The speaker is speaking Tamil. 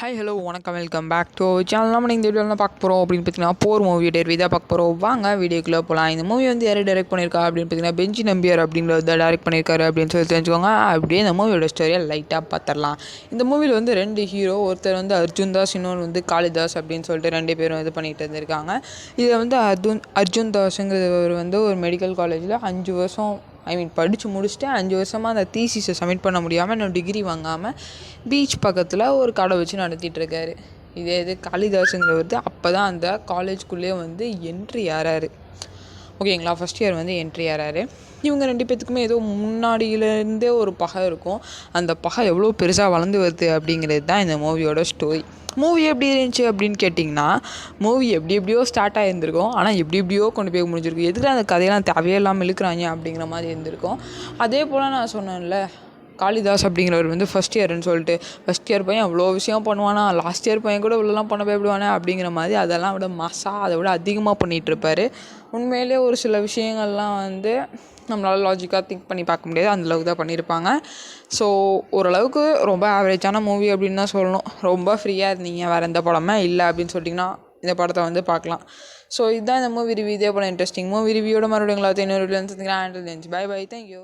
ஹாய் ஹலோ வணக்கம் வெல்கம் பேக் டு சேனல். நம்ம இந்த வீடியோவில் பார்க்க போகிறோம் அப்படின்னு பார்த்தீங்கன்னா போர் மூவி டேர்வி தான் பார்க்க போகிறோம். வாங்க வீடியோக்குள்ளே போகலாம். இந்த மூவி வந்து யாரும் டைரக்ட் பண்ணியிருக்கா அப்படின்னு பார்த்தீங்கன்னா பெஞ்சி நம்பியார் அப்படிங்கிறத டைரக்ட் பண்ணியிருக்காரு அப்படின்னு சொல்லி தெரிஞ்சுக்கோங்க. அப்படியே இந்த மூவியோட ஸ்டோரியை லைட்டாக பார்த்துடலாம். இந்த மூவியில் வந்து 2 ஹீரோ, ஒருத்தர் வந்து அர்ஜுன் தாஸ், இன்னொன்று வந்து காளிதாஸ் அப்படின்னு சொல்லிட்டு 2 பேரும் இது பண்ணிகிட்டு இருந்திருக்காங்க. இதில் வந்து அர்ஜுன் தாஸுங்கிறவர் வந்து ஒரு மெடிக்கல் காலேஜில் 5 வருஷம் படித்து முடிச்சுட்டு 5 வருஷமாக அந்த தீசிஸை சப்மிட் பண்ண முடியாமல் இன்னும் டிகிரி வாங்காமல் பீச் பக்கத்தில் ஒரு கடை வச்சு நடத்திட்டுருக்காரு. இது காளிதாஸுங்கிறவர் அப்போ தான் அந்த காலேஜ்குள்ளேயே வந்து என்ட்ரி ஆறாரு. ஓகேங்களா, ஃபஸ்ட் இயர் வந்து என்ட்ரி ஆறாரு. இவங்க 2 பேத்துக்குமே ஏதோ முன்னாடியிலேருந்தே ஒரு பகை இருக்கும். அந்த பகை எவ்வளோ பெருசாக வளர்ந்து வருது அப்படிங்கிறது தான் இந்த மூவியோட ஸ்டோரி. மூவி எப்படி இருந்துச்சு அப்படின்னு கேட்டிங்கன்னா, மூவி எப்படியோ ஸ்டார்ட் ஆகியிருந்திருக்கும். ஆனால் எப்படியோ கொண்டு போய் முடிஞ்சிருக்கும். எதுக்கு அந்த கதையெல்லாம் தேவையே இல்லாமல் இழுக்கிறாங்க அப்படிங்கிற மாதிரி இருந்திருக்கும். அதே போல் நான் சொன்னேன்ல, காளிதாஸ் அப்படிங்கிறவர் வந்து ஃபஸ்ட் இயர்னு சொல்லிட்டு, ஃபஸ்ட் இயர் பையன் அவ்வளோ விஷயம் பண்ணுவானா, லாஸ்ட் இயர் பையன் கூட இவ்வளோலாம் பண்ண போய்விடுவானே அப்படிங்கிற மாதிரி அதெல்லாம் விட அதை விட அதிகமாக பண்ணிகிட்ருப்பார். உண்மையிலே ஒரு சில விஷயங்கள்லாம் வந்து நம்மளால் லாஜிக்காக திங்க் பண்ணி பார்க்க முடியாது, அந்தளவுக்கு தான் பண்ணியிருப்பாங்க. ஸோ ஓரளவுக்கு ரொம்ப ஆவரேஜான மூவி அப்படின்னு தான் சொல்லணும். ரொம்ப ஃப்ரீயாக இருந்தீங்க, வேறு எந்த படமே இல்லை அப்படின்னு சொல்லிட்டிங்கன்னா இந்த படத்தை வந்து பார்க்கலாம். ஸோ இதுதான் இந்த மூவி ரிவ்யூ. இதே போல் இன்ட்ரெஸ்டிங் மூவி ரிவ்யூவோட மறுபடியும் இன்னொரு வீடியோ வந்து பை பை, தேங்க்யூ.